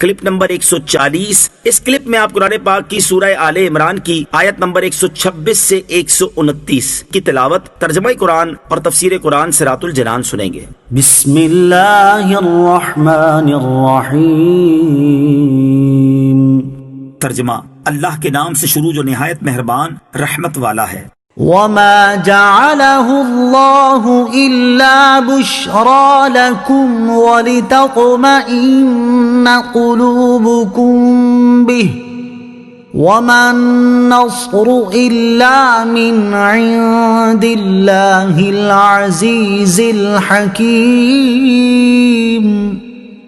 Clip number 140۔ اس clip میں آپ قرآن پاک کی سورہ آل عمران کی آیت نمبر 126 سے 129 کی تلاوت، ترجمہ قرآن اور تفسیر قرآن صراط الجنان سنیں گے۔ بسم اللہ الرحمن الرحیم۔ ترجمہ، اللہ کے نام سے شروع جو نہایت مہربان رحمت والا ہے۔ وما جعله الله إلا بشرى لكم ولتطمئن قلوبكم به وما النصر إلا من عند الله العزيز الحكيم۔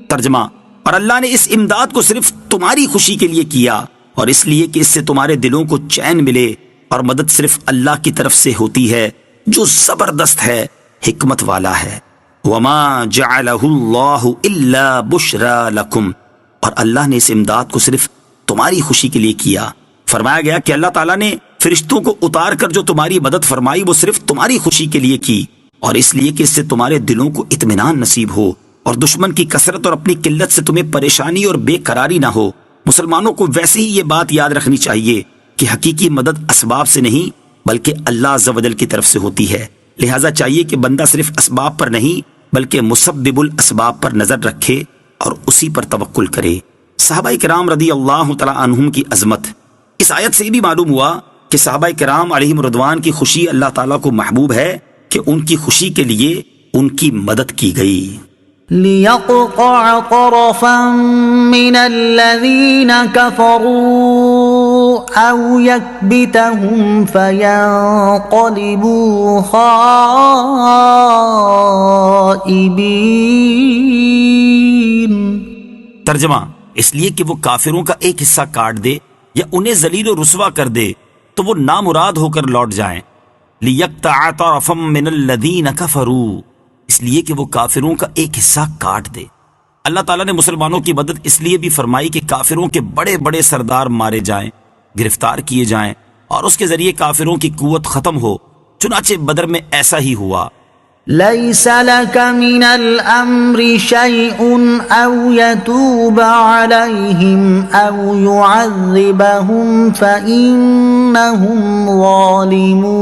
ترجمہ، اور اللہ نے اس امداد کو صرف تمہاری خوشی کے لیے کیا اور اس لیے کہ اس سے تمہارے دلوں کو چین ملے، اور مدد صرف اللہ کی طرف سے ہوتی ہے جو زبردست ہے، حکمت والا ہے۔ وما جعلہ اللہ الا بشرا لکم، اور اللہ نے اس امداد کو صرف تمہاری خوشی کے لیے کیا۔ فرمایا گیا کہ اللہ تعالیٰ نے فرشتوں کو اتار کر جو تمہاری مدد فرمائی وہ صرف تمہاری خوشی کے لیے کی، اور اس لیے کہ اس سے تمہارے دلوں کو اطمینان نصیب ہو اور دشمن کی کثرت اور اپنی قلت سے تمہیں پریشانی اور بے قراری نہ ہو۔ مسلمانوں کو ویسے ہی یہ بات یاد رکھنی چاہیے کہ حقیقی مدد اسباب سے نہیں بلکہ اللہ عز و جل کی طرف سے ہوتی ہے، لہٰذا چاہیے کہ بندہ صرف اسباب پر نہیں بلکہ مسبب الاسباب پر نظر رکھے اور اسی پر توکل کرے۔ صحابہ کرام رضی اللہ تعالی عنہم کی عظمت اس آیت سے بھی معلوم ہوا کہ صحابہ کرام علیہم رضوان کی خوشی اللہ تعالیٰ کو محبوب ہے کہ ان کی خوشی کے لیے ان کی مدد کی گئی۔ لِيَقْطَعَ طَرَفًا مِّنَ الَّذِينَ كَفَرُوا أَوْ يَكْبِتَهُمْ فَيَنقَلِبُوا خَائِبِينَ۔ ترجمہ، اس لیے کہ وہ کافروں کا ایک حصہ کاٹ دے یا انہیں ذلیل و رسوا کر دے تو وہ نامراد ہو کر لوٹ جائیں۔ لِيَقْطَعَ طَرَفًا مِّنَ الَّذِينَ كَفَرُوا، اس لیے کہ وہ کافروں کا ایک حصہ کاٹ دے۔ اللہ تعالیٰ نے مسلمانوں کی مدد اس لیے بھی فرمائی کہ کافروں کے بڑے بڑے سردار مارے جائیں، گرفتار کیے جائیں اور اس کے ذریعے کافروں کی قوت ختم ہو۔ چنانچہ بدر میں ایسا ہی ہوا۔ لَيْسَ لَكَ مِنَ الْأَمْرِ شَيْءٌ أَوْ يَتُوبَ عَلَيْهِمْ أَوْ يُعَذِّبَهُمْ فَإِنَّهُمْ ظَالِمُونَ۔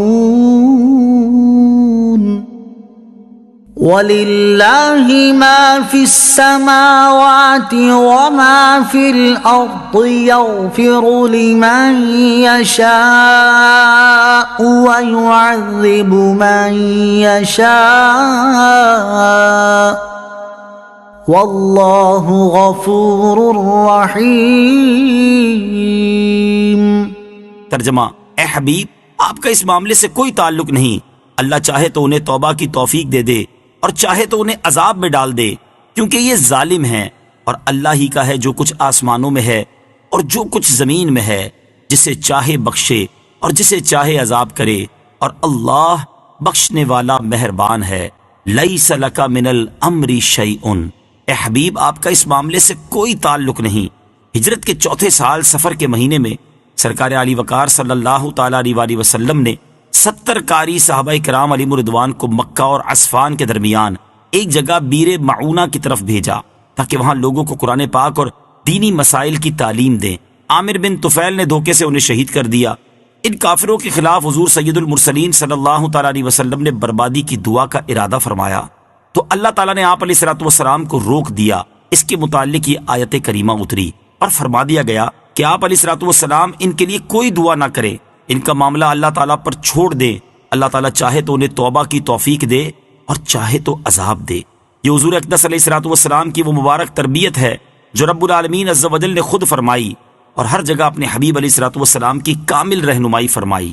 وَلِلَّهِ مَا فِي السَّمَاوَاتِ وَمَا فِي الْأَرْضِ يَغْفِرُ لِمَن يَشَاءُ وَيُعَذِّبُ مَن يَشَاءُ وَاللَّهُ غَفُورٌ رَّحِيمٌ۔ ترجمہ، اے حبیب، آپ کا اس معاملے سے کوئی تعلق نہیں۔ اللہ چاہے تو انہیں توبہ کی توفیق دے دے اور چاہے تو انہیں عذاب میں ڈال دے، کیونکہ یہ ظالم ہیں، اور اللہ ہی کا ہے جو کچھ آسمانوں میں ہے اور جو کچھ زمین میں ہے، جسے چاہے بخشے اور جسے چاہے عذاب کرے، اور اللہ بخشنے والا مہربان ہے۔ لیس لک من الامر شیء، اے حبیب آپ کا اس معاملے سے کوئی تعلق نہیں۔ ہجرت کے چوتھے سال سفر کے مہینے میں سرکار علی وقار صلی اللہ تعالی علیہ وسلم نے 70 قاری صحابہ کرام علیہم رضوان کو مکہ اور عصفان کے درمیان ایک جگہ بیر معونہ کی طرف بھیجا تاکہ وہاں لوگوں کو قرآن پاک اور دینی مسائل کی تعلیم دیں۔ عامر بن طفیل نے دھوکے سے انہیں شہید کر دیا۔ ان کافروں کے خلاف حضور سید المرسلین صلی اللہ تعالی علیہ وسلم نے بربادی کی دعا کا ارادہ فرمایا تو اللہ تعالیٰ نے آپ علیہ الصلوۃ والسلام کو روک دیا۔ اس کے متعلق یہ آیت کریمہ اتری اور فرما دیا گیا کہ آپ علیہ الصلوۃ والسلام ان کے لیے کوئی دعا نہ کریں، ان کا معاملہ اللہ تعالیٰ پر چھوڑ دیں۔ اللہ تعالیٰ چاہے تو انہیں توبہ کی توفیق دے اور چاہے تو عذاب دے۔ یہ حضور اقدس علیہ الصلوۃ والسلام کی وہ مبارک تربیت ہے جو رب العالمین عز و جل نے خود فرمائی اور ہر جگہ اپنے حبیب علیہ الصلوۃ والسلام کی کامل رہنمائی فرمائی۔